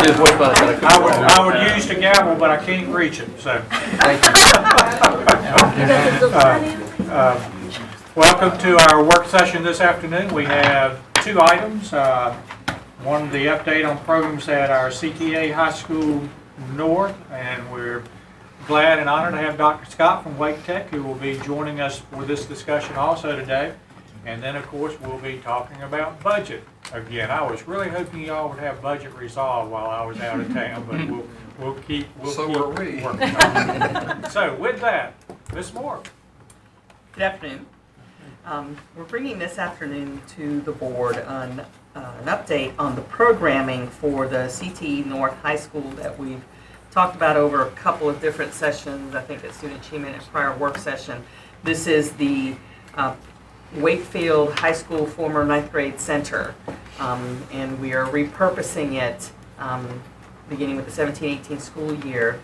do the voice box. I would use the gavel, but I can't reach it, so. Thank you. Welcome to our work session this afternoon. We have two items. One, the update on programs at our CTE High School North, and we're glad and honored to have Dr. Scott from Wake Tech, who will be joining us for this discussion also today. And then, of course, we'll be talking about budget again. I was really hoping y'all would have budget resolved while I was out of town, but we'll keep working on it. So with that, Ms. Moore. Good afternoon. We're bringing this afternoon to the board an update on the programming for the CTE North High School that we've talked about over a couple of different sessions, I think at student achievement and prior work session. This is the Wakefield High School former 9th grade center, and we are repurposing it beginning with the 17-18 school year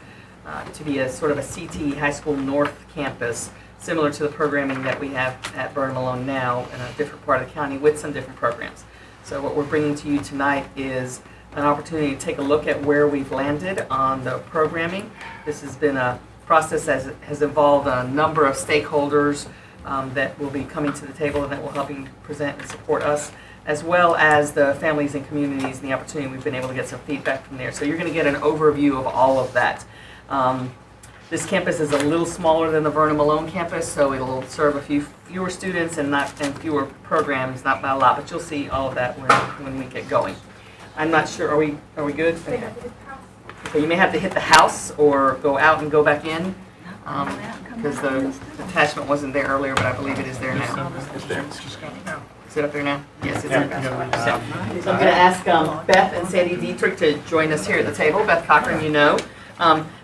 to be a sort of a CTE High School North campus, similar to the programming that we have at Vernon Malone now in a different part of the county with some different programs. So what we're bringing to you tonight is an opportunity to take a look at where we've landed on the programming. This has been a process that has involved a number of stakeholders that will be coming to the table and that will help present and support us, as well as the families and communities and the opportunity we've been able to get some feedback from there. So you're going to get an overview of all of that. This campus is a little smaller than the Vernon Malone campus, so it'll serve a few fewer students and fewer programs, not by a lot, but you'll see all of that when we get going. I'm not sure, are we good? Okay. So you may have to hit the house or go out and go back in, because the attachment wasn't there earlier, but I believe it is there now. Is it up there now? Yes, it's up there. So I'm going to ask Beth and Sandy Dietrich to join us here at the table. Beth Cochran, you know.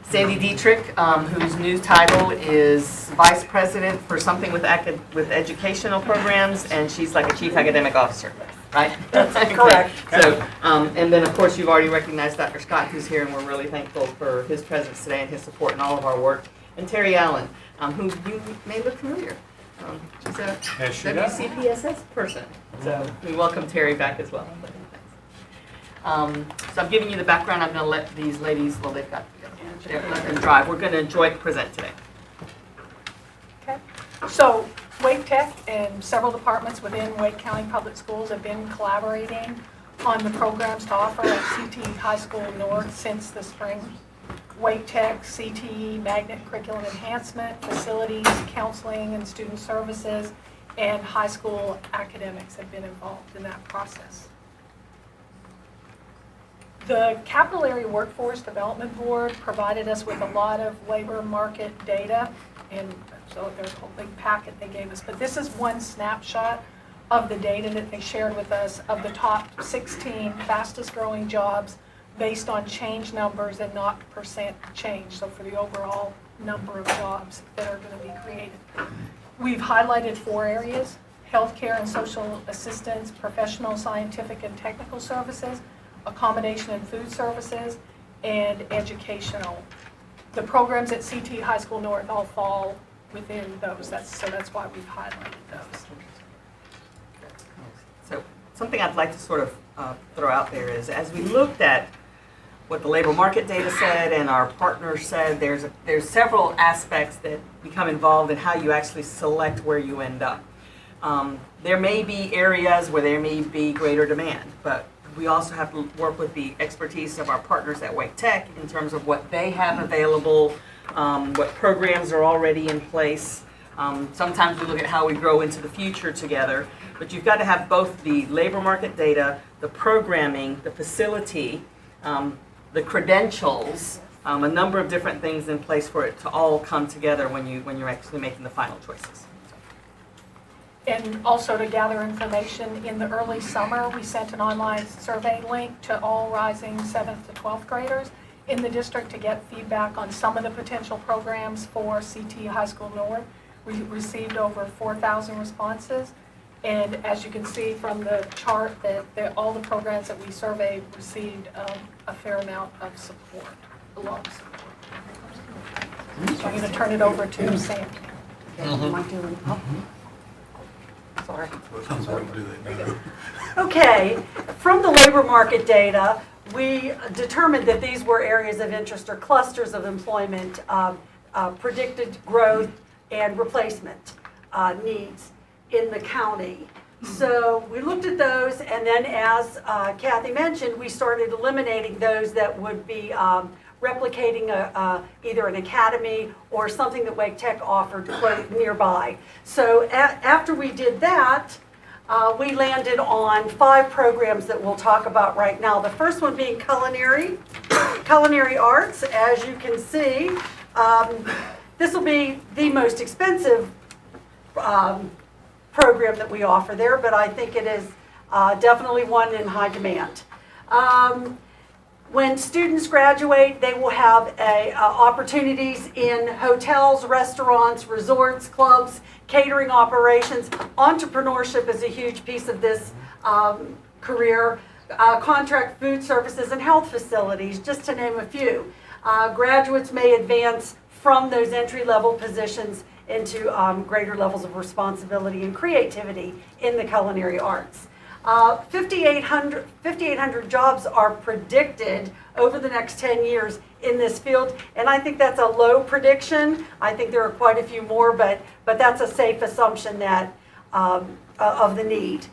Sandy Dietrich, whose new title is Vice President for something with educational programs, and she's like a Chief Academic Officer, right? That's correct. So, and then of course you've already recognized Dr. Scott, who's here, and we're really thankful for his presence today and his support in all of our work. And Terry Allen, who you may look familiar. She's a WCPSS person. So we welcome Terry back as well. So I'm giving you the background. I'm going to let these ladies, well, they've got let them drive. We're going to enjoy present today. Okay. So Wake Tech and several departments within Wake County Public Schools have been collaborating on the programs to offer at CTE High School North since the spring. Wake Tech, CTE, Magnet Curriculum Enhancement, Facilities, Counseling and Student Services, and high school academics have been involved in that process. The Capillary Workforce Development Board provided us with a lot of labor market data, and so there's a whole big packet they gave us. But this is one snapshot of the data that they shared with us of the top 16 fastest growing jobs based on change numbers and not percent change, so for the overall number of jobs that are going to be created. We've highlighted 4 areas: healthcare and social assistance, professional, scientific, and technical services, accommodation and food services, and educational. The programs at CTE High School North all fall within those. So that's why we've highlighted those. So something I'd like to sort of throw out there is, as we looked at what the labor market data said and our partners said, there's several aspects that become involved in how you actually select where you end up. There may be areas where there may be greater demand, but we also have to work with the expertise of our partners at Wake Tech in terms of what they have available, what programs are already in place. Sometimes we look at how we grow into the future together, but you've got to have both the labor market data, the programming, the facility, the credentials, a number of different things in place for it to all come together when you're actually making the final choices. And also to gather information, in the early summer, we sent an online survey link to all rising 7th to 12th graders in the district to get feedback on some of the potential programs for CTE High School North. We received over 4,000 responses, and as you can see from the chart, that all the programs that we surveyed received a fair amount of support, a lot of support. So I'm going to turn it over to Sam. Sorry. Okay, from the labor market data, we determined that these were areas of interest or clusters of employment, predicted growth and replacement needs in the county. So we looked at those, and then as Kathy mentioned, we started eliminating those that would be replicating either an academy or something that Wake Tech offered nearby. So after we did that, we landed on 5 programs that we'll talk about right now. The first one being culinary arts. As you can see, this will be the most expensive program that we offer there, but I think it is definitely one in high demand. When students graduate, they will have opportunities in hotels, restaurants, resorts, clubs, catering operations. Entrepreneurship is a huge piece of this career. Contract food services and health facilities, just to name a few. Graduates may advance from those entry-level positions into greater levels of responsibility and creativity in the culinary arts. 5,800 jobs are predicted over the next 10 years in this field, and I think that's a low prediction. I think there are quite a few more, but that's a safe assumption that of the need.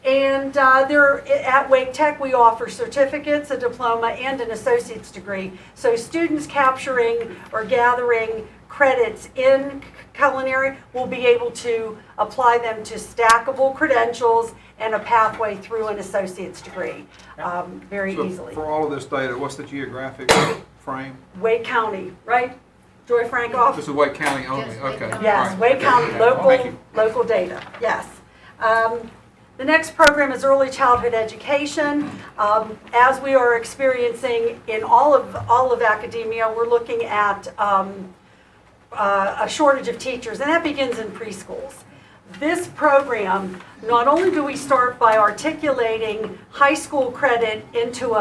And at Wake Tech, we offer certificates, a diploma, and an associate's degree. So students capturing or gathering credits in culinary will be able to apply them to stackable credentials and a pathway through an associate's degree very easily. For all of this data, what's the geographic frame? Wake County, right? Joy Frankoff? This is Wake County only, Yes, Wake okay. County. Yes, Right. Wake County, Thank you. local data, yes. The next program is early childhood education. As we are experiencing in all of academia, we're looking at a shortage of teachers, and that begins in preschools. This program, not only do we start by articulating high school credit into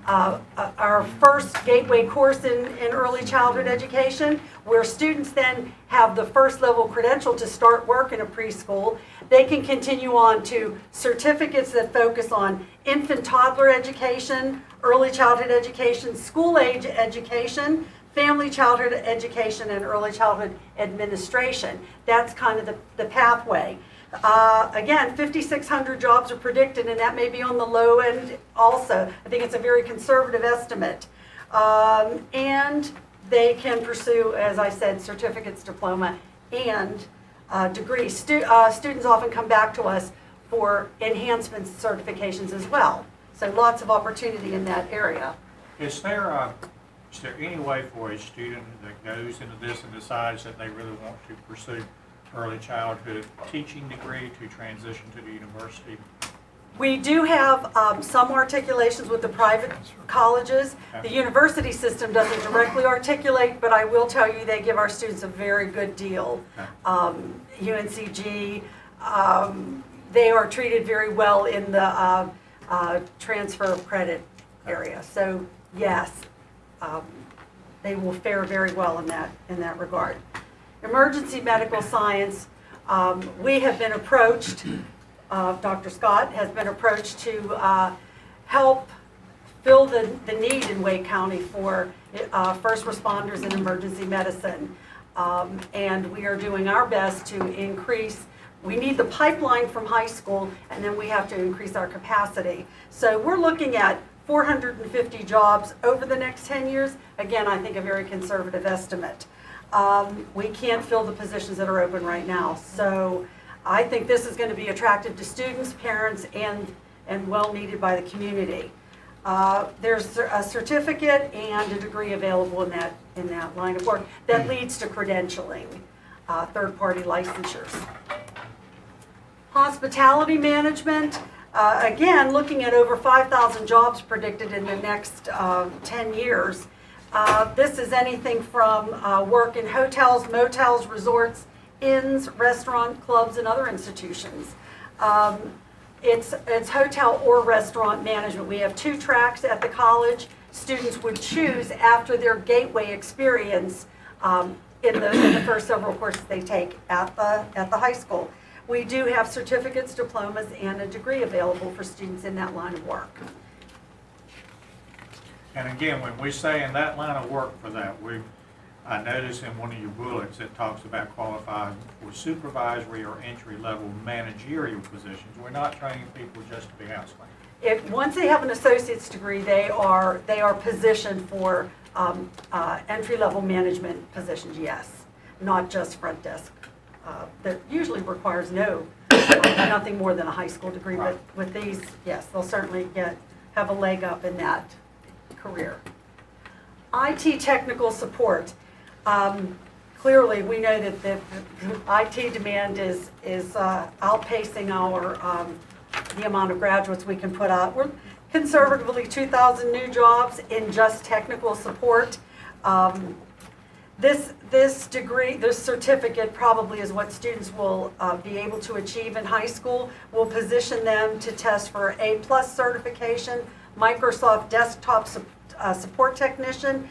our first gateway course in early childhood education, where students then have the first level credential to start work in a preschool. They can continue on to certificates that focus on infant toddler education, early childhood education, school age education, family childhood education, and early childhood administration. That's kind of the pathway. Again, 5,600 jobs are predicted, and that may be on the low end also. I think it's a very conservative estimate. And they can pursue, as I said, certificates, diploma, and degrees. Students often come back to us for enhancements certifications as well. So lots of opportunity in that area. Is there any way for a student that goes into this and decides that they really want to pursue early childhood teaching degree to transition to the university? We do have some articulations with the private colleges. The university system doesn't directly articulate, but I will tell you they give our students a very good deal. UNCG, they are treated very well in the transfer of credit area. So yes, they will fare very well in that regard. Emergency medical science, we have been approached, Dr. Scott has been approached to help fill the need in Wake County for first responders in emergency medicine. And we are doing our best to increase. We need the pipeline from high school, and then we have to increase our capacity. So we're looking at 450 jobs over the next 10 years. Again, I think a very conservative estimate. We can't fill the positions that are open right now. So I think this is going to be attractive to students, parents, and well needed by the community. There's a certificate and a degree available in that line of work that leads to credentialing, third-party licensures. Hospitality management, again, looking at over 5,000 jobs predicted in the next 10 years. This is anything from work in hotels, motels, resorts, inns, restaurant, clubs, and other institutions. It's hotel or restaurant management. We have 2 tracks at the college. Students would choose after their gateway experience in the first several courses they take at the high school. We do have certificates, diplomas, and a degree available for students in that line of work. And again, when we say in that line of work for that, I noticed in one of your bullets, it talks about qualifying for supervisory or entry-level managerial positions. We're not training people just to be house cleaners. Once they have an associate's degree, they are positioned for entry-level management positions, yes, not just front desk. That usually requires nothing more than a high school degree, but with these, yes, they'll certainly have a leg up in that career. IT technical support. Clearly, we know that the IT demand is outpacing the amount of graduates we can put out. We're conservatively 2,000 new jobs in just technical support. This degree, this certificate probably is what students will be able to achieve in high school. Will position them to test for A+ certification, Microsoft Desktop Support Technician.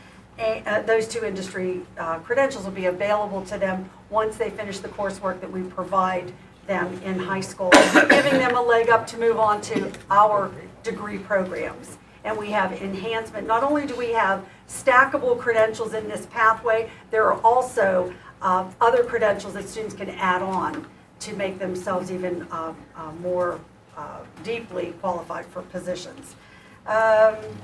Those two industry credentials will be available to them once they finish the coursework that we provide them in high school, giving them a leg up to move on to our degree programs. And we have enhancement. Not only do we have stackable credentials in this pathway, there are also other credentials that students can add on to make themselves even more deeply qualified for positions.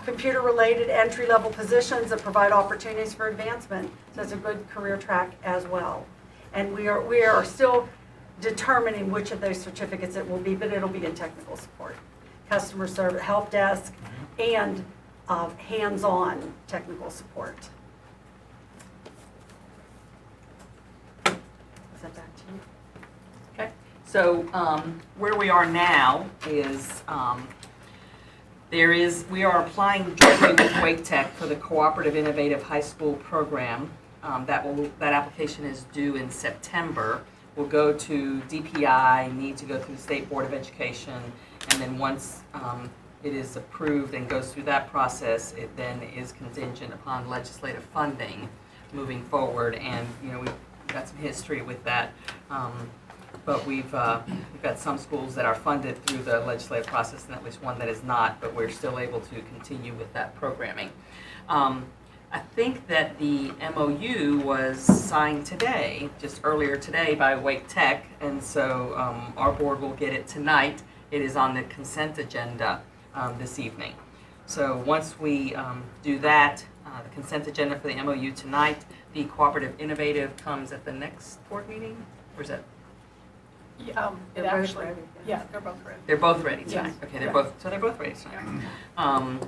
Computer-related entry-level positions that provide opportunities for advancement. So it's a good career track as well. And we are still determining which of those certificates it will be, but it'll be in technical support, customer service, help desk, and hands-on technical support. Is that back to you? Okay, so where we are now is we are applying jointly with Wake Tech for the Cooperative Innovative High School Program. That application is due in September. We'll go to DPI, need to go through the State Board of Education, and then once it is approved and goes through that process, it then is contingent upon legislative funding moving forward. And we've got some history with that. But we've got some schools that are funded through the legislative process and at least one that is not, but we're still able to continue with that programming. I think that the MOU was signed today, just earlier today, by Wake Tech, and so our board will get it tonight. It is on the consent agenda this evening. So once we do that, the consent agenda for the MOU tonight, the Cooperative Innovative comes at the next board meeting, or is that? Yeah, They're it both actually, ready. yeah, they're both ready. They're both ready tonight. Yes. Okay, they're Yeah. both ready tonight.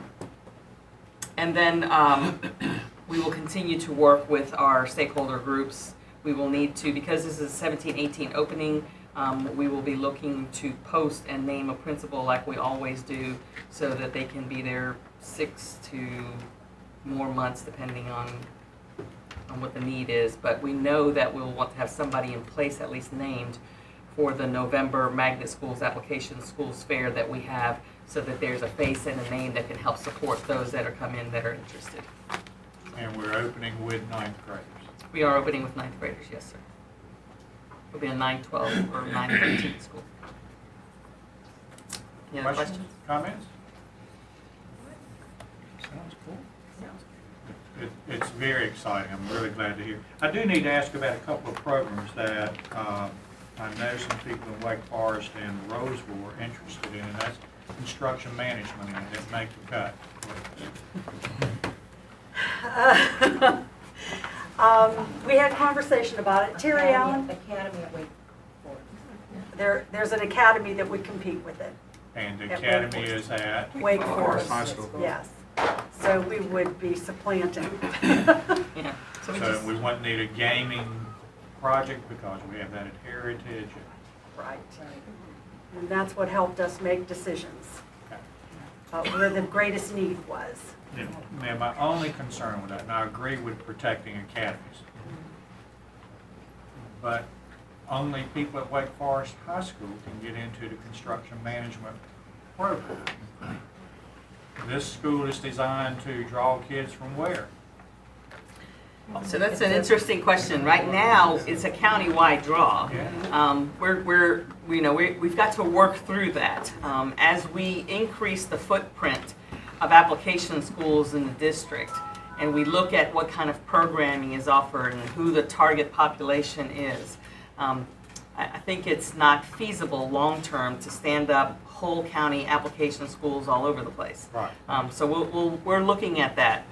And then we will continue to work with our stakeholder groups. We will need to, because this is a 17-18 opening, we will be looking to post and name a principal like we always do so that they can be there 6 to more months depending on what the need is. But we know that we'll want to have somebody in place at least named for the November Magnet Schools Application Schools Fair that we have, so that there's a face and a name that can help support those that are come in that are interested. And we're opening with 9th graders. We are opening with 9th graders, yes, sir. It'll be a 9-12 or 9-13 school. Any other questions? Comments? Sounds cool. It's very exciting. I'm really glad to hear. I do need to ask about a couple of programs that I know some people in Wake Forest and Roseville are interested in, and that's construction management, and it didn't make the cut. We had conversation about it. Terry Allen, Academy at Wake Forest. there's an academy that would compete with it. And the At Wake academy Forest. is at, Wake Forest. High School. Yes. So we would be supplanting. Yeah. So we so just, we wouldn't need a gaming project because we have that at Heritage. Right. And that's what helped us make decisions. Where the greatest need was. Now, my only concern with that, and I agree with protecting academies, but only people at Wake Forest High School can get into the construction management program. This school is designed to draw kids from where? so that's an interesting question. Right now, it's a county-wide draw. We've got to work through that. As we increase the footprint of application schools in the district, and we look at what kind of programming is offered and who the target population is, I think it's not feasible long-term to stand up whole county application schools all over the place. Right. So we're looking at that.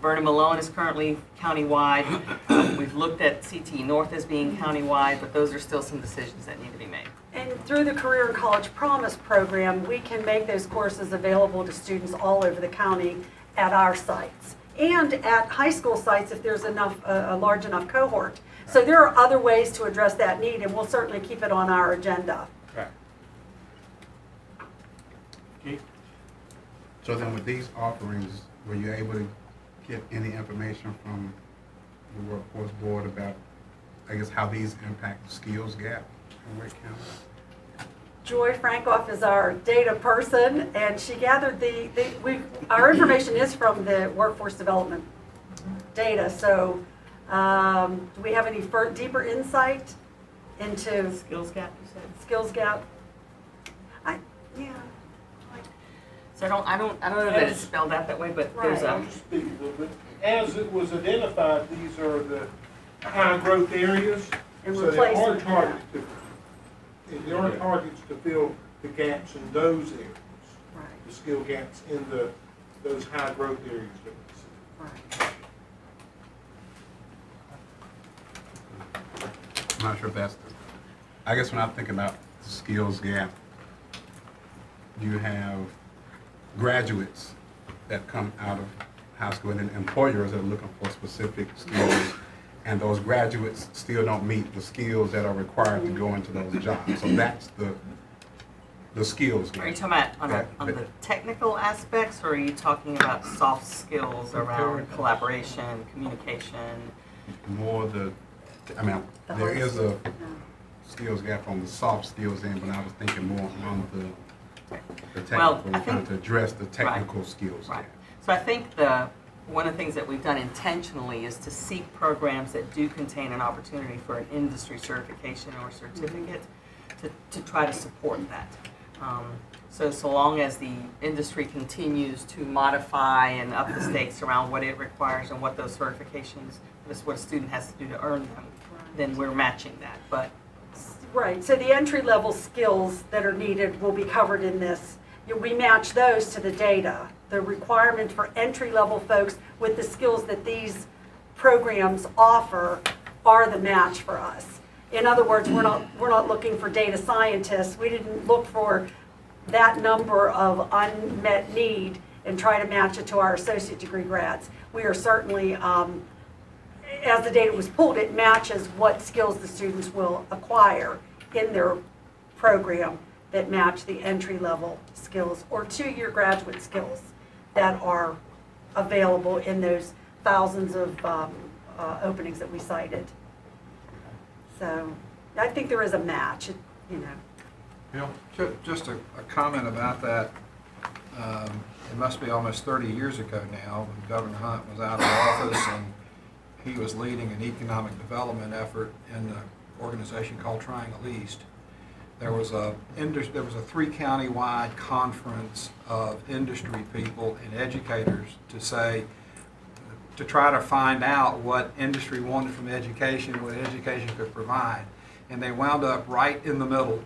Vernon Malone is currently countywide. We've looked at CTE North as being countywide, but those are still some decisions that need to be made. And through the Career and College Promise program, we can make those courses available to students all over the county at our sites and at high school sites if there's a large enough cohort. So there are other ways to address that need, and we'll certainly keep it on our agenda. Okay. Keith? So then with these offerings, were you able to get any information from the workforce board about, I guess, how these impact the skills gap in Wake County? Joy Frankoff is our data person, and she gathered our information is from the workforce development data. So do we have any deeper insight into Skills gap, you said? skills gap? Yeah. So I don't know that it's spelled out that way, but there's Right. a, I'll just speak a little bit. As it was identified, these are the high growth areas. And So there replace are with targets there are targets to fill the gaps in those areas, Right, the skill gaps in those high growth areas that we see. right. I'm not sure if that's I guess when I think about the skills gap, you have graduates that come out of high school and then employers that are looking for specific skills, and those graduates still don't meet the skills that are required to go into those jobs. So that's the skills gap. are you talking about on the technical aspects, or are you talking about soft skills around collaboration, communication? More I mean, The there whole- is a skills gap on the soft skills end, but I was thinking more on the technical, Well, I trying think- to address the technical skills Right. gap. So I think one of the things that we've done intentionally is to seek programs that do contain an opportunity for an industry certification or certificate to try to support that. So long as the industry continues to modify and up the stakes around what it requires and what those certifications, what a student has to do to earn them, then we're matching that. But Right, so the entry-level skills that are needed will be covered in this. We match those to the data, the requirement for entry-level folks with the skills that these programs offer are the match for us. In other words, we're not looking for data scientists. We didn't look for that number of unmet need and try to match it to our associate degree grads. We are certainly, as the data was pulled, it matches what skills the students will acquire in their program that match the entry-level skills or two-year graduate skills that are available in those thousands of openings that we cited. So I think there is a match, you know. Just a comment about that. It must be almost 30 years ago now when Governor Hunt was out of office and he was leading an economic development effort in an organization called Triangle East. There was a 3-county-wide conference of industry people and educators to try to find out what industry wanted from education, what education could provide. And they wound up right in the middle,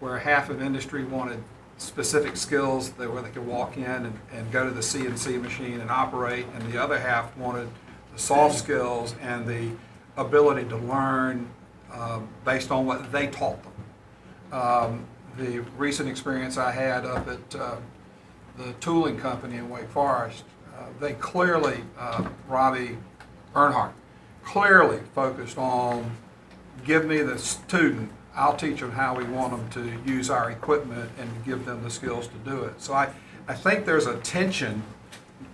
where half of industry wanted specific skills where they could walk in and go to the CNC machine and operate, and the other half wanted the soft skills and the ability to learn based on what they taught them. The recent experience I had up at the tooling company in Wake Forest, they clearly, Robbie Earnhardt, clearly focused on give me the student, I'll teach them how we want them to use our equipment and give them the skills to do it. So I think there's a tension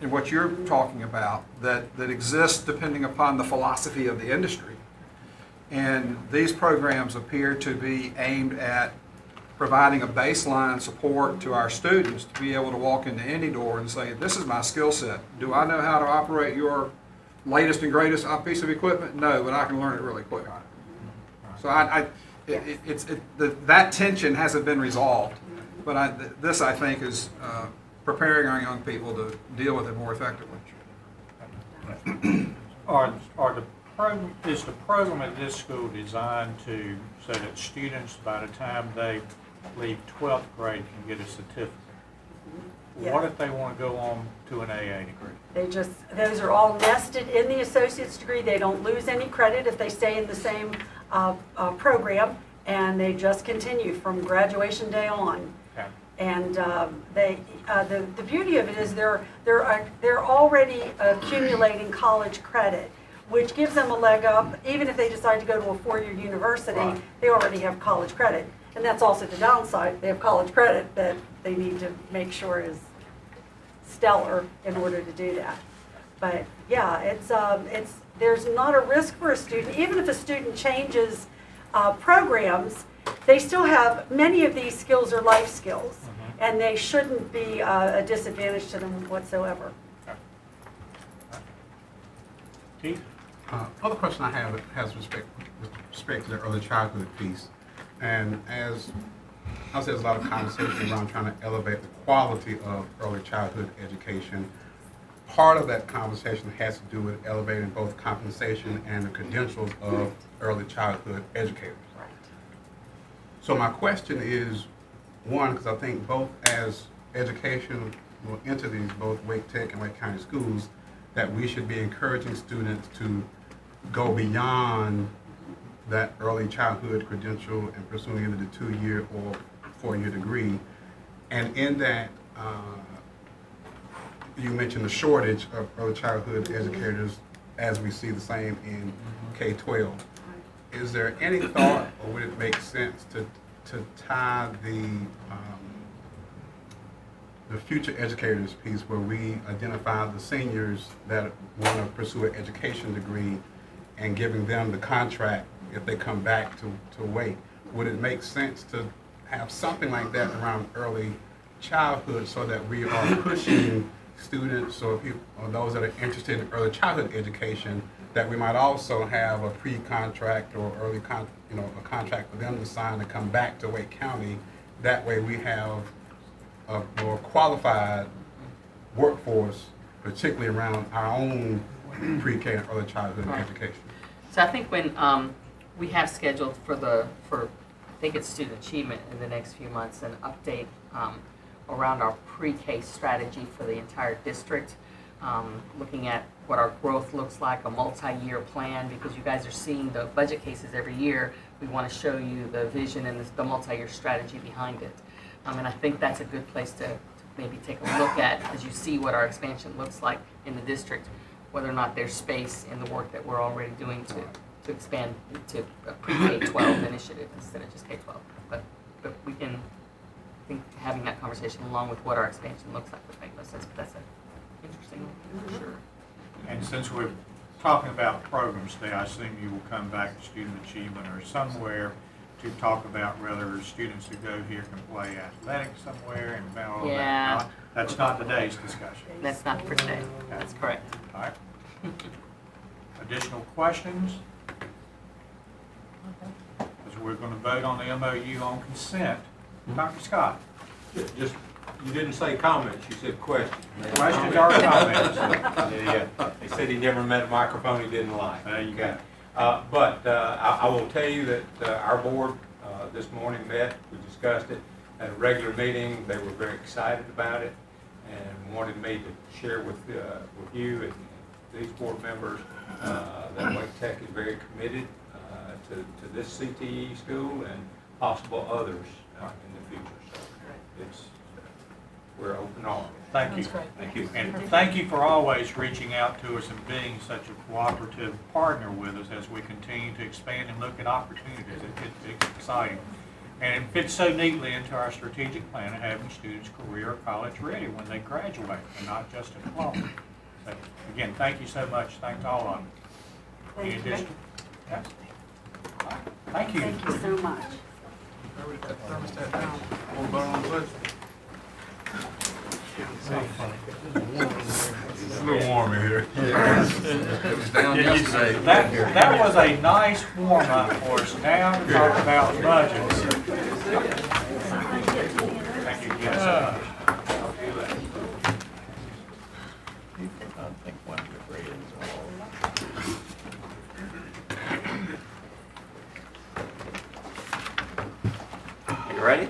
in what you're talking about that exists depending upon the philosophy of the industry. And these programs appear to be aimed at providing a baseline support to our students to be able to walk into any door and say, this is my skill set. Do I know how to operate your latest and greatest piece of equipment? No, but I can learn it really quick. So that tension hasn't been resolved. But this, I think, is preparing our young people to deal with it more effectively. Is the program at this school designed to, so that students, by the time they leave 12th grade, can get a certificate? Yeah. What if they want to go on to an AA degree? Those are all nested in the associate's degree. They don't lose any credit if they stay in the same program, and they just continue from graduation day on. Okay. And the beauty of it is they're already accumulating college credit, which gives them a leg up. Even if they decide to go to a four-year university, Right. they already have college credit. And that's also the downside. They have college credit that they need to make sure is stellar in order to do that. But yeah, there's not a risk for a student. Even if a student changes programs, they still have, many of these skills are life skills, and they shouldn't be a disadvantage to them whatsoever. Keith? Other question I have has with respect to the early childhood piece. And as I said, there's a lot of conversation around trying to elevate the quality of early childhood education. Part of that conversation has to do with elevating both compensation and the credentials of early childhood educators. Right. So my question is, one, because I think both as educational entities, both Wake Tech and Wake County Schools, that we should be encouraging students to go beyond that early childhood credential and pursuing either the 2-year or 4-year degree. And in that, you mentioned the shortage of early childhood educators as we see the same in K-12. Is there any thought, or would it make sense to tie the future educators piece, where we identify the seniors that want to pursue an education degree and giving them the contract if they come back to Wake? Would it make sense to have something like that around early childhood, so that we are pushing students or people, or those that are interested in early childhood education, that we might also have a pre-contract or early a contract for them to sign to come back to Wake County? That way we have a more qualified workforce, particularly around our own pre-K and early childhood Right. education. So I think when we have scheduled for I think it's student achievement in the next few months, an update around our pre-K strategy for the entire district, looking at what our growth looks like, a multi-year plan, because you guys are seeing the budget cases every year. We want to show you the vision and the multi-year strategy behind it. And I think that's a good place to maybe take a look at, as you see what our expansion looks like in the district, whether or not there's space in the work that we're already doing to expand to a pre-K-12 initiative instead of just K-12. But we can, I think having that conversation along with what our expansion looks like would make most sense. But that's interesting for sure. And since we're talking about programs today, I assume you will come back to student achievement or somewhere to talk about whether students who go here can play athletics somewhere and all Yeah. that. That's not today's discussion. That's not for today. That's correct. All right. Additional questions? Because we're going to vote on the MOU on consent. Dr. Scott? Just, you didn't say comments, you said questions. Questions or comments? Yeah, they said he never met a microphone he didn't like. There you go. But I will tell you that our board this morning met, we discussed it at a regular meeting. They were very excited about it and wanted me to share with you and these board members that Wake Tech is very committed to this CTE school and possible others in the future. So we're open arms. Thank you. That's great. Thank you. And thank you for always reaching out to us and being such a cooperative partner with us as we continue to expand and look at opportunities. It's exciting. And it fits so neatly into our strategic plan of having students career or college ready when they graduate and not just a diploma. So again, thank you so much. Thanks to all of you. Any additional? Yes? All right. Thank you. Thank you so much. It's a little warm in here. It was down yesterday. That was a nice warm-up for us. Now to talk about budgets. Thank you again so much. You ready?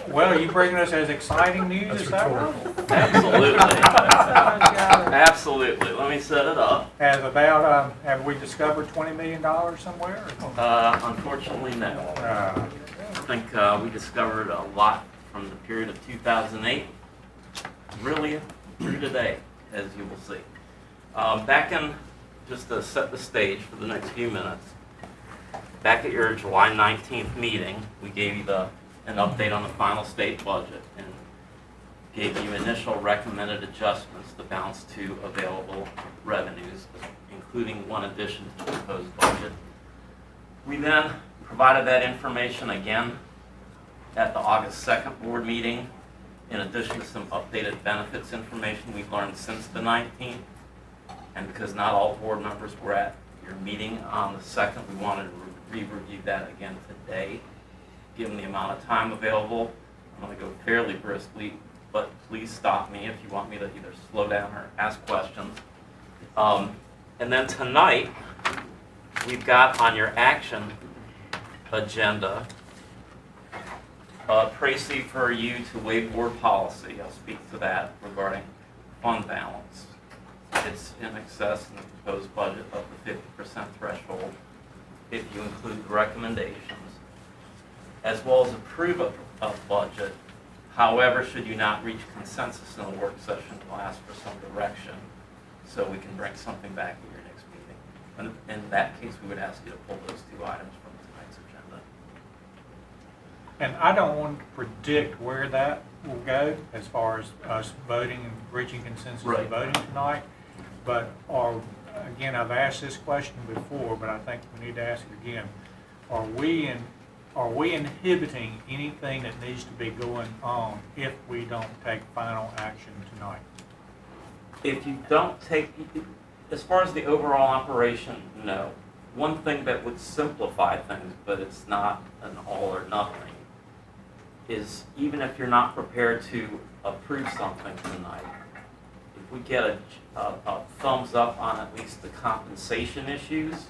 Well, are you bringing us as exciting news as that? Absolutely. Absolutely. Let me set it up. As about, have we discovered $20 million somewhere? Unfortunately, no. I think we discovered a lot from the period of 2008, really through today, as you will see. Back in, just to set the stage for the next few minutes, back at your July 19th meeting, we gave you an update on the final state budget and gave you initial recommended adjustments to balance two available revenues, including one addition to the proposed budget. We then provided that information again at the August 2nd board meeting, in addition to some updated benefits information we've learned since the 19th. And because not all board members were at your meeting on the 2nd, we wanted to re-review that again today. Given the amount of time available, I'm going to go fairly briskly, but please stop me if you want me to either slow down or ask questions. And then tonight, we've got on your action agenda Tracy, for you to waive board policy. I'll speak to that regarding fund balance. It's in excess in the proposed budget of the 50% threshold if you include the recommendations, as well as approve a budget. However, should you not reach consensus in a work session, we'll ask for some direction so we can bring something back at your next meeting. And in that case, we would ask you to pull those two items from tonight's agenda. And I don't want to predict where that will go as far as us voting and reaching consensus Right. and voting tonight. But again, I've asked this question before, but I think we need to ask it again. Are we inhibiting anything that needs to be going on if we don't take final action tonight? If you don't take, as far as the overall operation, no. One thing that would simplify things, but it's not an all or nothing, is even if you're not prepared to approve something tonight, if we get a thumbs up on at least the compensation issues,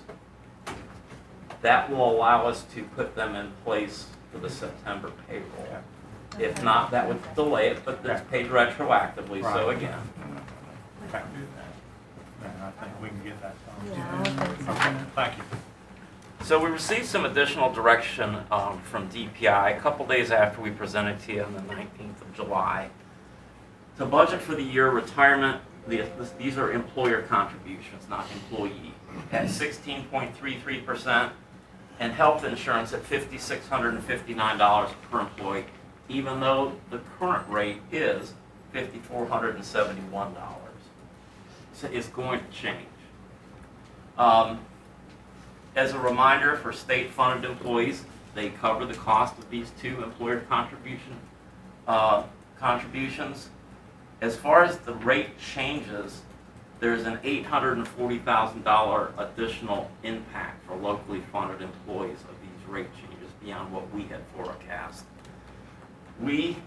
that will allow us to put them in place for the September payroll. If not, that would delay it, but it's paid retroactively, so Right. again. Okay. Then I think we can get that done. Yeah, I think so. Okay, thank you. So we received some additional direction from DPI a couple days after we presented to you on the 19th of July. The budget for the year retirement, these are employer contributions, not employee, at 16.33%, and health insurance at $5,659 per employee, even though the current rate is $5,471. So it's going to change. As a reminder, for state-funded employees, they cover the cost of these two employer contributions. As far as the rate changes, there's an $840,000 additional impact for locally funded employees of these rate changes beyond what we had forecast. We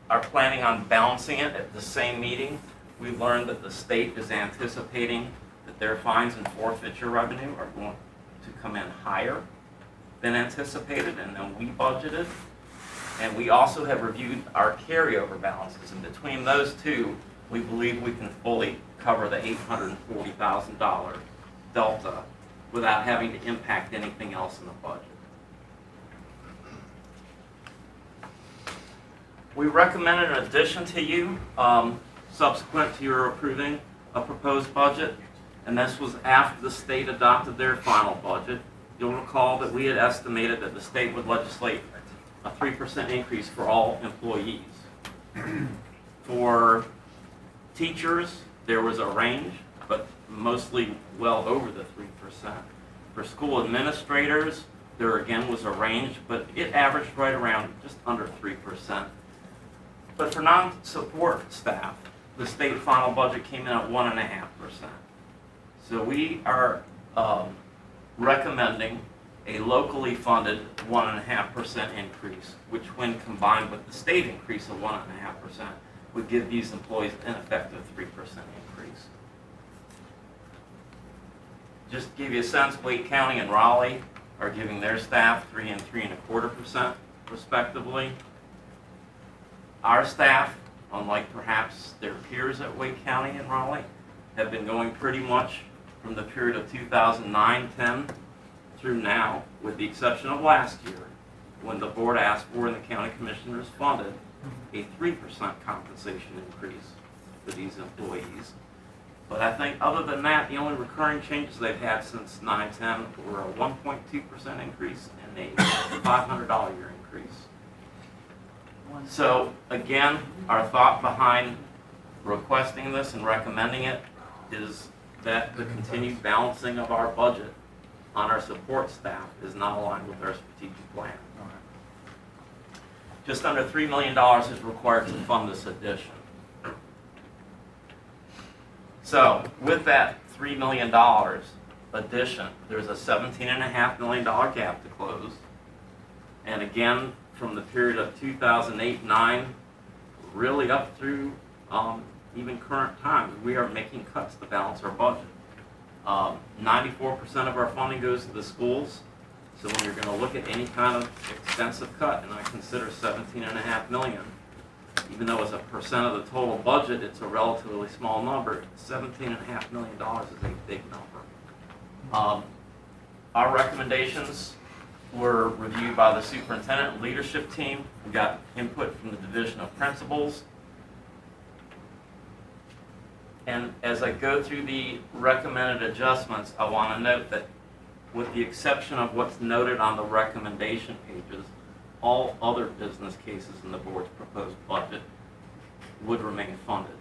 are planning on balancing it at the same meeting. We learned that the state is anticipating that their fines and forfeiture revenue are going to come in higher than anticipated and than we budgeted. And we also have reviewed our carryover balances. And between those two, we believe we can fully cover the $840,000 delta without having to impact anything else in the budget. We recommended an addition to you subsequent to your approving a proposed budget, and this was after the state adopted their final budget. You'll recall that we had estimated that the state would legislate a 3% increase for all employees. For teachers, there was a range, but mostly well over the 3%. For school administrators, there again was a range, but it averaged right around just under 3%. But for non-support staff, the state final budget came in at 1.5%. So we are recommending a locally funded 1.5% increase, which when combined with the state increase of 1.5%, would give these employees an effective 3% increase. Just to give you a sense, Wake County and Raleigh are giving their staff 3 and 3.25% respectively. Our staff, unlike perhaps their peers at Wake County and Raleigh, have been going pretty much from the period of 2009-10 through now, with the exception of last year, when the board asked for and the county commissioners funded a 3% compensation increase for these employees. But I think other than that, the only recurring changes they've had since 9-10 were a 1.2% increase and a $500 a year increase. So again, our thought behind requesting this and recommending it is that the continued balancing of our budget on our support staff is not aligned with our strategic plan. Just under $3 million is required to fund this addition. So with that $3 million addition, there's a $17.5 million gap to close. And again, from the period of 2008-9, really up through even current times, we are making cuts to balance our budget. 94% of our funding goes to the schools. So when you're going to look at any kind of extensive cut, and I consider $17.5 million, even though as a percent of the total budget, it's a relatively small number, $17.5 million is a big number. Our recommendations were reviewed by the superintendent and leadership team. We got input from the Division of Principals. And as I go through the recommended adjustments, I want to note that with the exception of what's noted on the recommendation pages, all other business cases in the board's proposed budget would remain funded.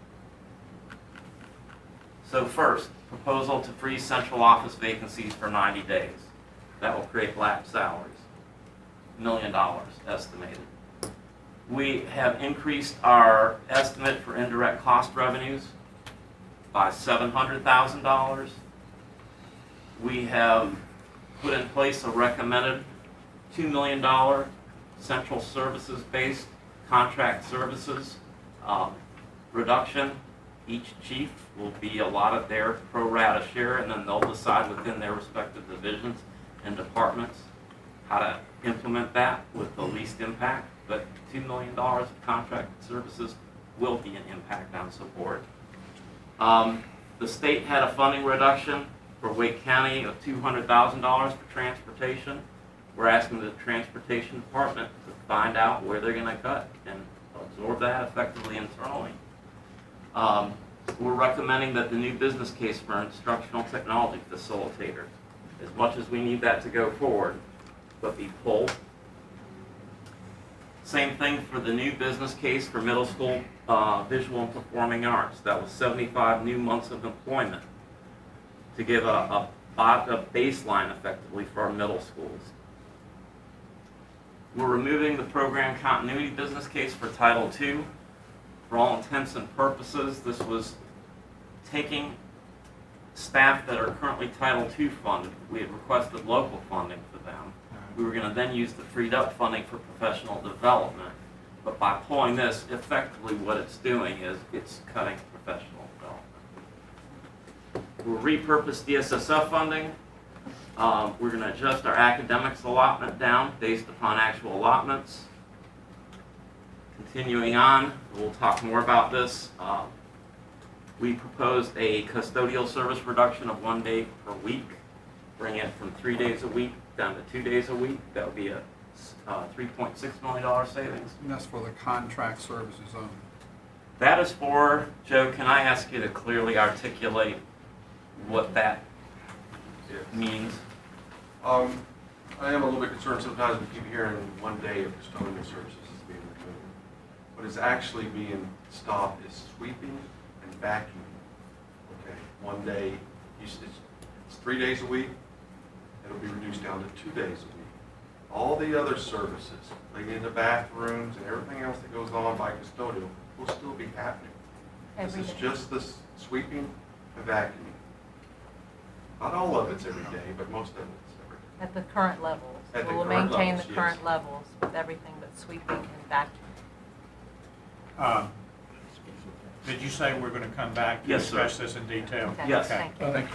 So first, proposal to freeze central office vacancies for 90 days. That will create lapsed salaries. $1 million estimated. We have increased our estimate for indirect cost revenues by $700,000. We have put in place a recommended $2 million central services-based contract services reduction. Each chief will be allotted their pro rata share, and then they'll decide within their respective divisions and departments how to implement that with the least impact. But $2 million of contract services will be an impact on support. The state had a funding reduction for Wake County of $200,000 for transportation. We're asking the transportation department to find out where they're going to cut and absorb that effectively internally. We're recommending that the new business case for instructional technology facilitator, as much as we need that to go forward, but be pulled. Same thing for the new business case for middle school visual and performing arts. That was 75 new months of employment to give a baseline effectively for our middle schools. We're removing the program continuity business case for Title II. For all intents and purposes, this was taking staff that are currently Title II funded. We had requested local funding for them. We were going to then use the freed up funding for professional development. But by pulling this, effectively what it's doing is it's cutting professional development. We'll repurpose DSSF funding. We're going to adjust our academics allotment down based upon actual allotments. Continuing on, we'll talk more about this. We proposed a custodial service reduction of 1 day per week, bring it from 3 days a week down to 2 days a week. That would be a $3.6 million savings. And that's for the contract services only. That is for, Joe, can I ask you to clearly articulate what that means? I am a little bit concerned sometimes we keep hearing 1 day of custodial services is being removed. What is actually being stopped is sweeping and vacuuming. Okay, 1 day, it's 3 days a week, it'll be reduced down to 2 days a week. All the other services, cleaning the bathrooms and everything else that goes on by custodial will still be happening. This is just the sweeping and vacuuming. Not all of it's every day, but most of it's every day. At the current levels. At the We'll current maintain levels, the current yes. levels with everything but sweeping and vacuuming. Did you say we're going to come back to Yes, sir. discuss this in detail? Okay, Yes. thank you. Okay,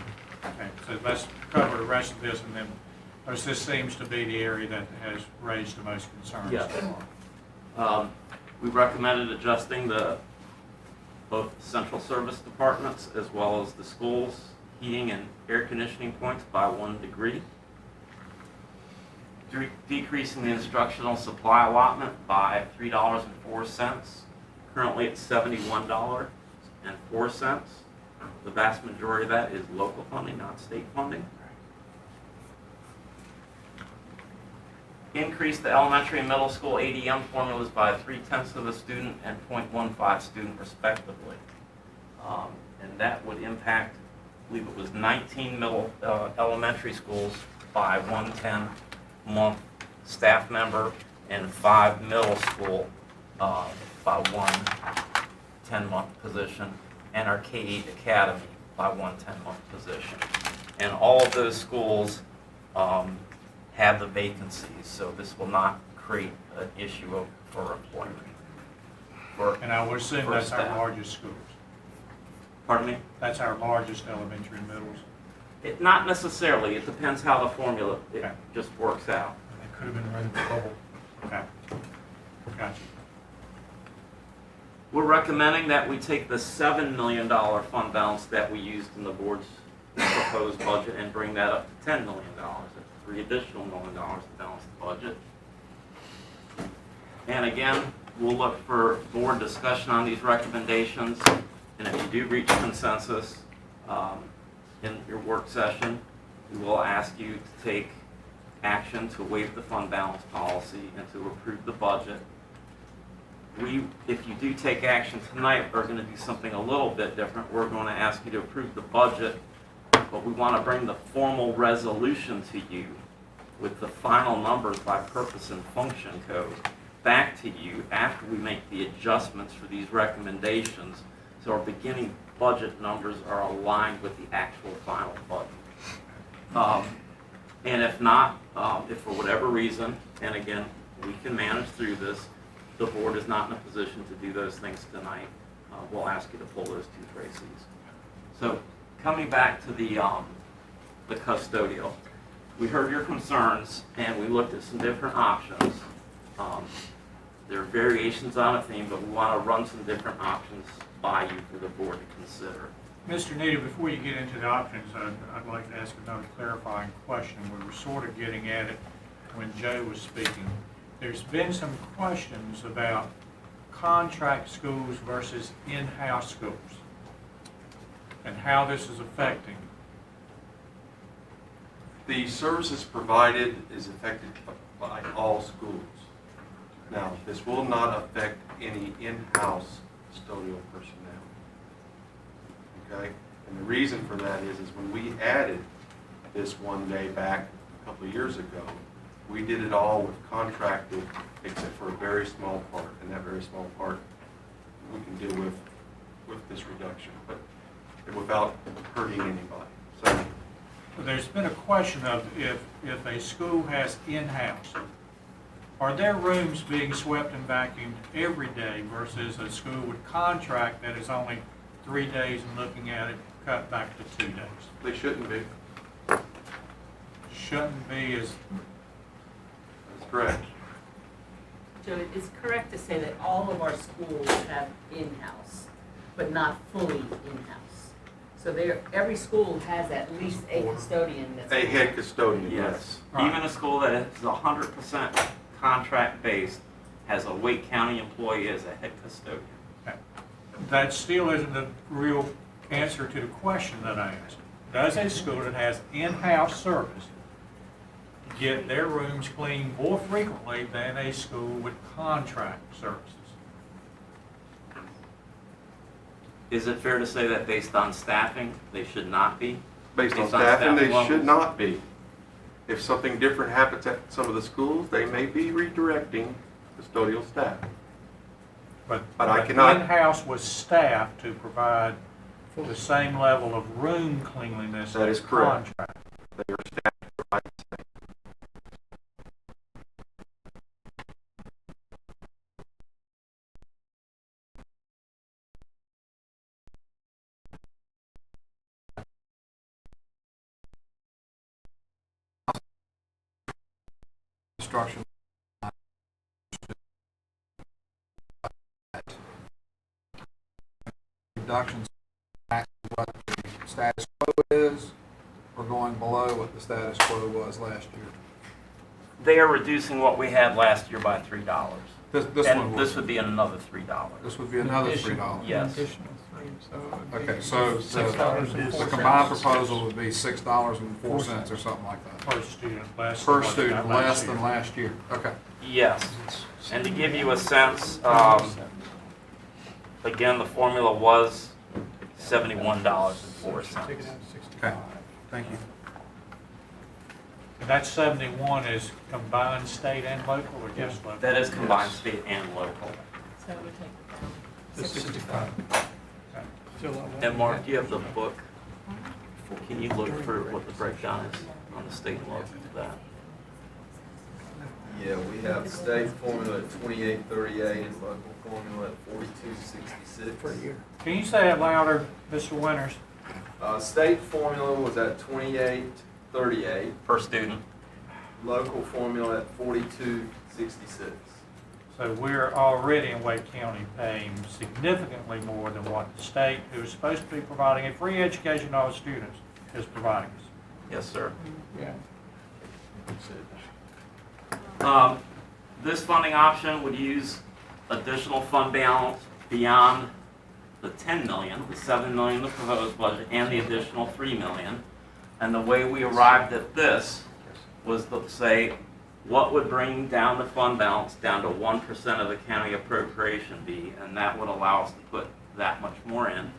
so let's cover the rest of this and then Because this seems to be the area that has raised the most concerns. Yes. so far. We recommended adjusting both the central service departments as well as the schools' heating and air conditioning points by 1 degree. Decreasing the instructional supply allotment by $3.04. Currently it's $71.04. The vast majority of that is local funding, not state funding. Increase the elementary and middle school ADM formulas by 0.3 of a student and 0.15 student respectively. And that would impact, I believe it was 19 elementary schools by 1 10-month staff member and 5 middle school by 1 10-month position, and our K-8 academy by 1 10-month position. And all of those schools have the vacancies, so this will not create an issue for employment. And I would assume for that's our staff. largest schools. Pardon me? That's our largest elementary and middles. Not necessarily. It depends how the formula Okay. just works out. It could have been right in the bubble. Okay. Gotcha. We're recommending that we take the $7 million fund balance that we used in the board's proposed budget and bring that up to $10 million. That's $3 additional million to balance the budget. And again, we'll look for board discussion on these recommendations. And if you do reach consensus in your work session, we will ask you to take action to waive the fund balance policy and to approve the budget. If you do take action tonight, are going to do something a little bit different. We're going to ask you to approve the budget, but we want to bring the formal resolution to you with the final numbers by purpose and function code back to you after we make the adjustments for these recommendations, so our beginning budget numbers are aligned with the actual final budget. And if not, if for whatever reason, and again, we can manage through this, the board is not in a position to do those things tonight, we'll ask you to pull those 2 traces. So coming back to the custodial, we heard your concerns and we looked at some different options. There are variations on a theme, but we want to run some different options by you for the board to consider. Mr. Nita, before you get into the options, I'd like to ask another clarifying question. We were sort of getting at it when Joe was speaking. There's been some questions about contract schools versus in-house schools and how this is affecting. The services provided is affected by all schools. Now, this will not affect any in-house custodial personnel. Okay? And the reason for that is when we added this 1 day back a couple of years ago, we did it all with contracted, except for a very small part, and that very small part we can deal with this reduction, but without hurting anybody. So There's been a question of if a school has in-house, are their rooms being swept and vacuumed every day versus a school with contract that is only 3 days and looking at it cut back to 2 days? they shouldn't be. Shouldn't be as, That's correct. So it's correct to say that all of our schools have in-house, but not fully in-house. So every school has at least a custodian that's. A head custodian, Yes. Right. Even a school that is 100% contract-based has a Wake County employee as a head custodian. that still isn't the real answer to the question that I asked. Does a school that has in-house service get their rooms cleaned more frequently than a school with contract services? Is it fair to say that based on staffing, they should not be? Based on Based on staffing, they staffing should levels? not be. If something different happens at some of the schools, they may be redirecting custodial staff. But I cannot- in-house was staffed to provide the same level of room cleanliness That as is correct. contract. They are staffed to provide the same. instruction. Reductions back to what the status quo is, or going below what the status quo was last year. They are reducing what we had last year by $3. This And one this would be another $3. This would be another $3. Yes. Okay, so the combined proposal would be $6.04 or something like that. Per student, less. Per student, less than last year. Okay. Yes. And to give you a sense, again, the formula was $71.04. Okay, thank you. And that 71 is combined state and local, or just local? That is combined state and local. So it would take it down. 65. And Mark, do you have the book? Can you look for what the breakdown is on the state and local for that? Yeah, we have state formula at 2838 and local formula at 4266. Can you say it louder, Mr. Winters? State formula was at 2838, Per student. local formula at 4266. So we're already in Wake County paying significantly more than what the state, who is supposed to be providing a free education to all students, is providing us. Yes, sir. Yeah. This funding option would use additional fund balance beyond the 10 million, the 7 million in the proposed budget, and the additional 3 million. And the way we arrived at this was to say, what would bring down the fund balance down to 1% of the county appropriation be, and that would allow us to put that much more in,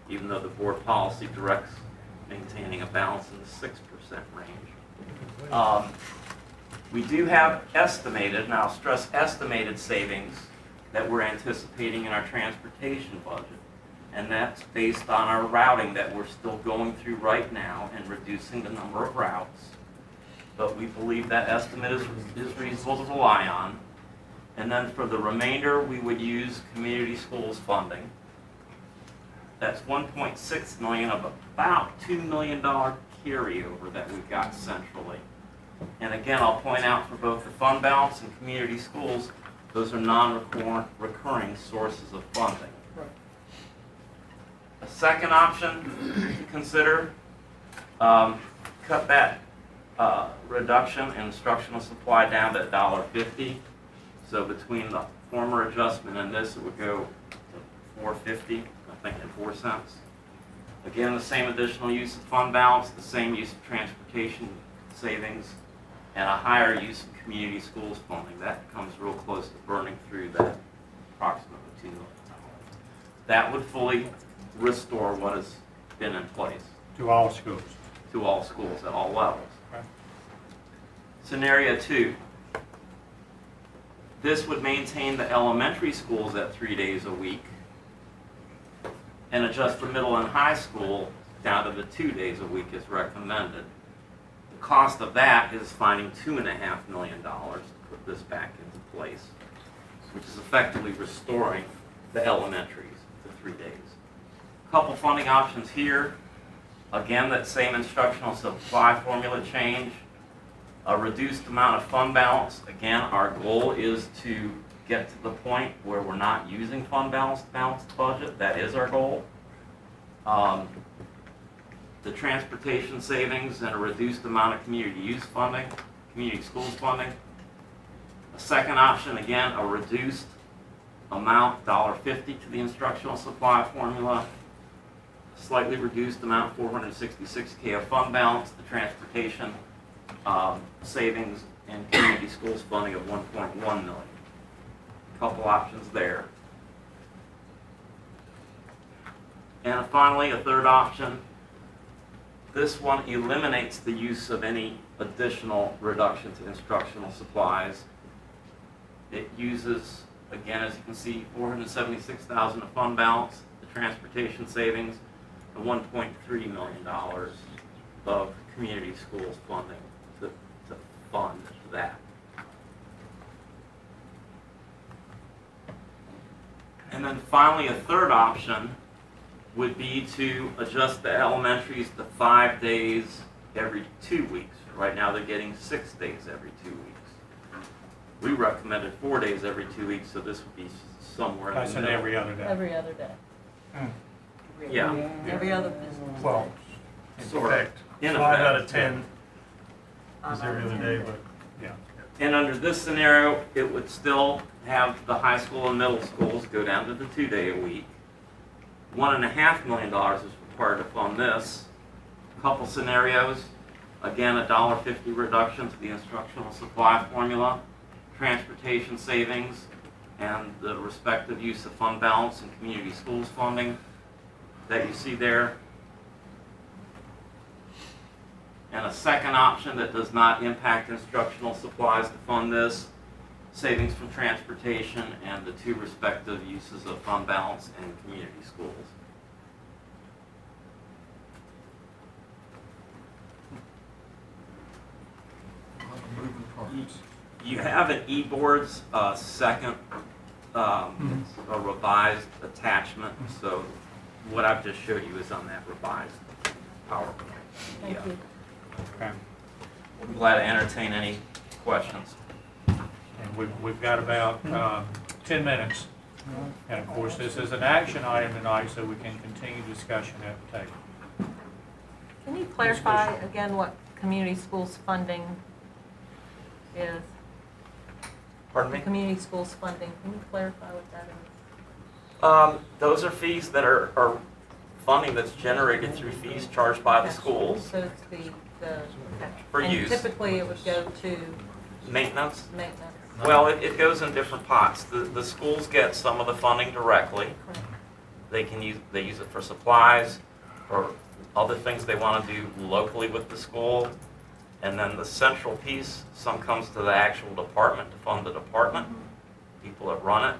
even though the board policy directs maintaining a balance in the 6% range. We do have estimated, and I'll stress estimated savings that we're anticipating in our transportation budget. And that's based on our routing that we're still going through right now and reducing the number of routes. But we believe that estimate is reasonable to rely on. And then for the remainder, we would use community schools funding. That's 1.6 million of about $2 million carryover that we've got centrally. And again, I'll point out for both the fund balance and community schools, those are non-recurring sources of funding. A second option to consider, cut that reduction in instructional supply down to $1.50. So between the former adjustment and this, it would go to $4.50, I think, and 4 cents. Again, the same additional use of fund balance, the same use of transportation savings, and a higher use of community schools funding. That comes real close to burning through that approximately $2 million. That would fully restore what has been in place. To all schools. To all schools at all levels. Okay. Scenario 2. This would maintain the elementary schools at 3 days a week and adjust the middle and high school down to the 2 days a week as recommended. The cost of that is finding $2.5 million to put this back into place, which is effectively restoring the elementaries to 3 days. A couple funding options here. Again, that same instructional supply formula change. A reduced amount of fund balance. Again, our goal is to get to the point where we're not using fund balance to balance the budget. That is our goal. The transportation savings and a reduced amount of community use funding, community schools funding. A second option, again, a reduced amount, $1.50 to the instructional supply formula. Slightly reduced amount, $466K of fund balance, the transportation savings, and community schools funding of $1.1 million. A couple options there. And finally, a third option. This one eliminates the use of any additional reduction to instructional supplies. It uses, again, as you can see, $476,000 of fund balance, the transportation savings, and $1.3 million of community schools funding to fund that. And then finally, a third option would be to adjust the elementaries to 5 days every 2 weeks. Right now they're getting 6 days every 2 weeks. We recommended 4 days every 2 weeks, so this would be somewhere in the That's an middle. every other day. Every other day. Yeah. Every other business. Well, Sort of. In Five out of effect. 10 is every other day, but, yeah. And under this scenario, it would still have the high school and middle schools go down to the 2-day a week. $1.5 million is required to fund this. Couple scenarios, again, a $1.50 reduction to the instructional supply formula, transportation savings, and the respective use of fund balance and community schools funding that you see there. And a second option that does not impact instructional supplies to fund this, savings from transportation and the two respective uses of fund balance and community schools. Moving parts. You have an e-boards second, a revised attachment, so what I've just showed you is on that revised PowerPoint. Thank you. Okay. I'm glad to entertain any questions. And we've got about 10 minutes. And of course, this is an action item tonight, so we can continue discussion at the table. Can you clarify again what community schools funding is? Pardon me? Community schools funding, can you clarify what that is? Those are fees that are funding that's generated through fees charged by the schools So it's the for and use. typically it would go to Maintenance? maintenance. Well, it goes in different pots. The schools get some of the funding directly. Correct. They use it for supplies, or other things they want to do locally with the school. And then the central piece, some comes to the actual department to fund the department, people that run it.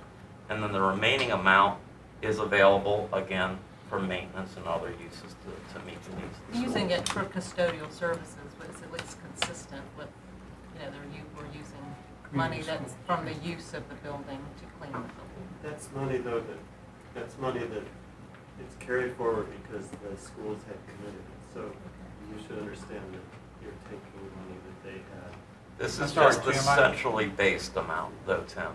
And then the remaining amount is available, again, for maintenance and other uses to meet the needs of the school. Using it for custodial services was at least consistent with, we're using money that's from the use of the building to clean the building. That's money though, that's money that it's carried forward because the schools had committed it. So you should understand that you're taking money that they had. This is I'm sorry, just the Tim, I- centrally based amount, though, Tim.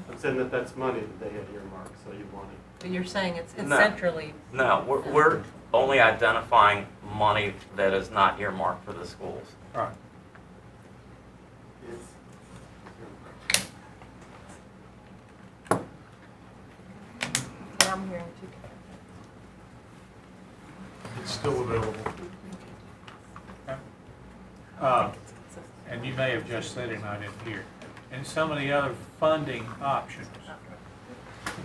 I'm saying that that's money that they had earmarked, so you want it. But you're saying it's No. centrally. No, we're only identifying money that is not earmarked for the schools. All right. And I'm hearing two. It's still available. Okay. And you may have just said it and I didn't hear. And some of the other funding options,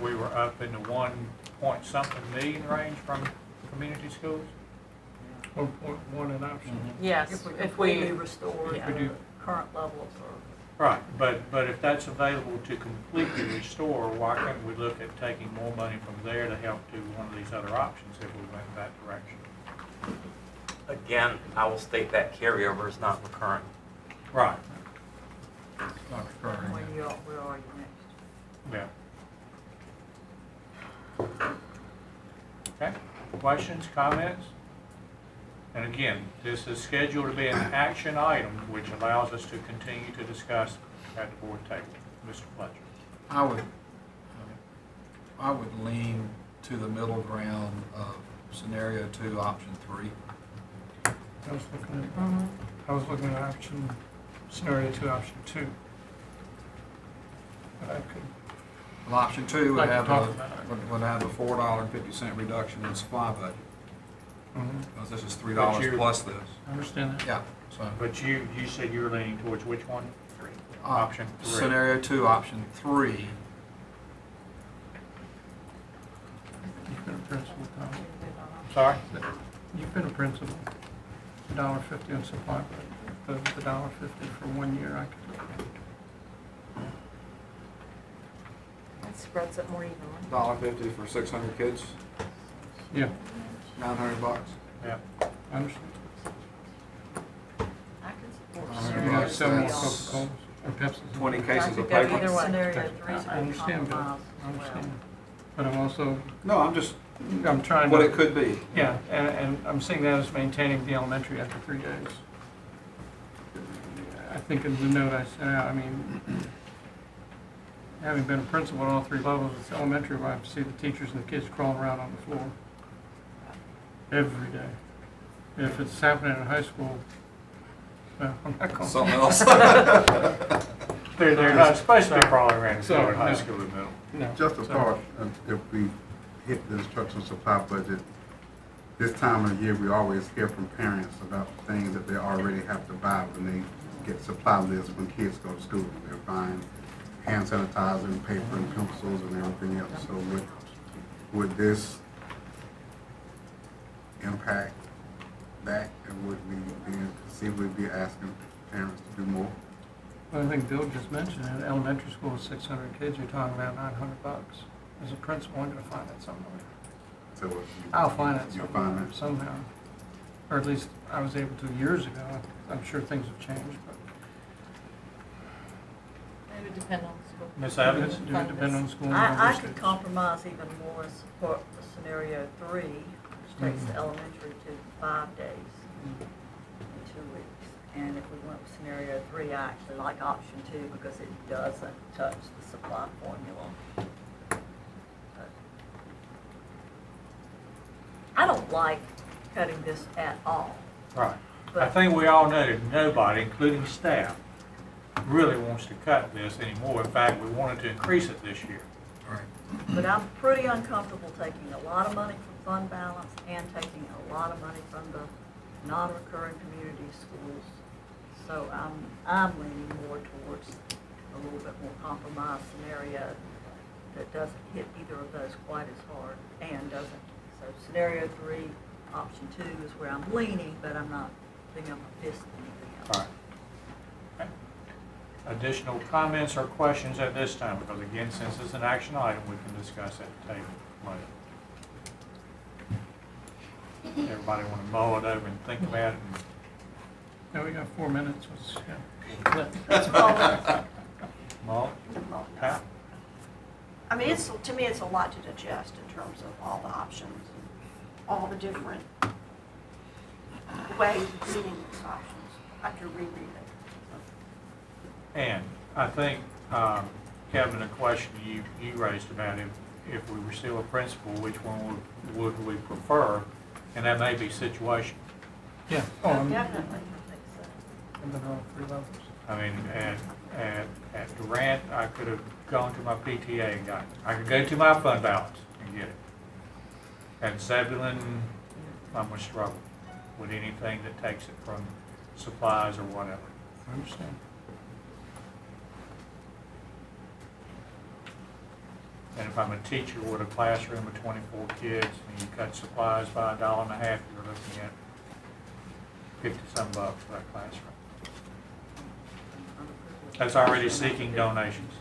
we were up in the 1-point-something million range from community schools? 1.1 an option. Yes, If we if completely we, restore yeah. We do. current levels or. Right, but if that's available to completely restore, why couldn't we look at taking more money from there to help do one of these other options if we went in that direction? Again, I will state that carryover is not recurring. Right, It's not recurring. Where are you next? yeah. Okay, questions, comments? And again, this is scheduled to be an action item, which allows us to continue to discuss at the board table. Mr. Fletcher. I would lean to the middle ground of scenario 2, option 3. I was looking at scenario 2, option 2. But I could, Well, option 2 would Like to have talk a, about it. would have a $4.50 reduction in supply budget. Because this is But $3 you're- plus this. I understand that. Yeah, so. But you said you were leaning towards which one? Option 3. Scenario 2, option 3. You've been a principal, Tom. Sorry? You've been a principal. $1.50 on supply, but the $1.50 for 1 year, I could look at. That spreads it more evenly. $1.50 for 600 kids, Yeah, $900. Yeah. I understand. I can support $100 You scenario have 7 more that's Coca-Colas or Pepsis. 20 cases I of could go paper. either way. Scenario Okay. three is a I good understand, Bill. compromise I as well. understand. But I'm also, No, I'm trying what to. it could be. Yeah, and I'm seeing that as maintaining the elementary after 3 days. I think in the note I sent out, I mean, having been a principal at all 3 levels, it's elementary where I see the teachers and the kids crawling around on the floor every day. If it's happening in high school, well, I'm not going. Something else. They're not supposed to be crawling around the floor in high No. school and middle. No. Just a So- thought, if we hit the instructional supply budget, this time of year, we always hear from parents about things that they already have to buy when they get supply lists when kids go to school. They're buying hand sanitizer and paper and pencils and everything else. So would this impact that, and would we be asking parents to do more? Well, I think Bill just mentioned it, elementary school with 600 kids, you're talking about $900. As a principal, I'm gonna find it somewhere. So what I'll find it You'll find somewhere, it? somehow. Or at least I was able to years ago. I'm sure things have changed, but It would depend on the school. Ms. Evans? it would depend on the school. and I numbers. could compromise even more and support the scenario 3, which takes the elementary to 5 days in 2 weeks. And if we went with scenario 3, I actually like option 2 because it doesn't touch the supply formula. I don't like cutting this at all. Right. I But think we all know that nobody, including staff, really wants to cut this anymore. In fact, we wanted to increase it this year. But I'm pretty uncomfortable taking a lot of money from fund balance and taking a lot of money from the non-recurring community schools. So I'm leaning more towards a little bit more compromised scenario that doesn't hit either of those quite as hard and doesn't. So scenario 3, option 2 is where I'm leaning, but I'm not thinking I'm a fist anything else. All right. Okay. Additional comments or questions at this time? Because again, since it's an action item, we can discuss at the table later. Everybody want to mull it over and think about it? Yeah, we got 4 minutes. Mull? Pat? I mean, to me, it's a lot to digest in terms of all the options and all the different ways of reading these options after reread it. And I think, Kevin, the question you raised about if we were still a principal, which one would we prefer? And that may be situational. Yeah. Oh, I'm Definitely, I think so. I've been on 3 levels. I mean, at Durant, I could have gone to my PTA and got it. I could go to my fund balance and get it. At Zebulon, I'm gonna struggle with anything that takes it from supplies or whatever. I understand. And if I'm a teacher with a classroom of 24 kids and you cut supplies by $1.50, you're looking at 50-some bucks for that classroom. That's already seeking donations.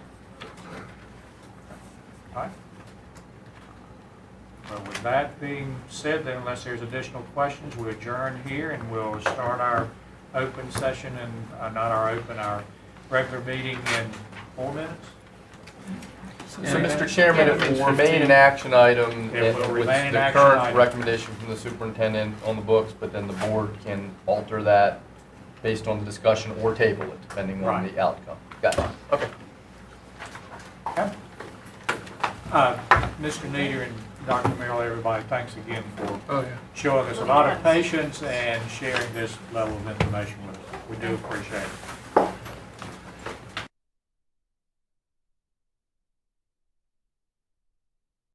All right. Well, with that being said, then unless there's additional questions, we adjourn here and we'll start our open session and our regular meeting in 4 minutes. So, Mr. Chairman, it will remain an action item It will with remain an the action current item. recommendation from the superintendent on the books, but then the board can alter that based on the discussion or table it, depending on Right. the outcome. Got it. Okay. Okay. Mr. Nieder and Dr. Merrill, everybody, thanks again for showing us a lot of patience and sharing this level of information with us. We do appreciate it.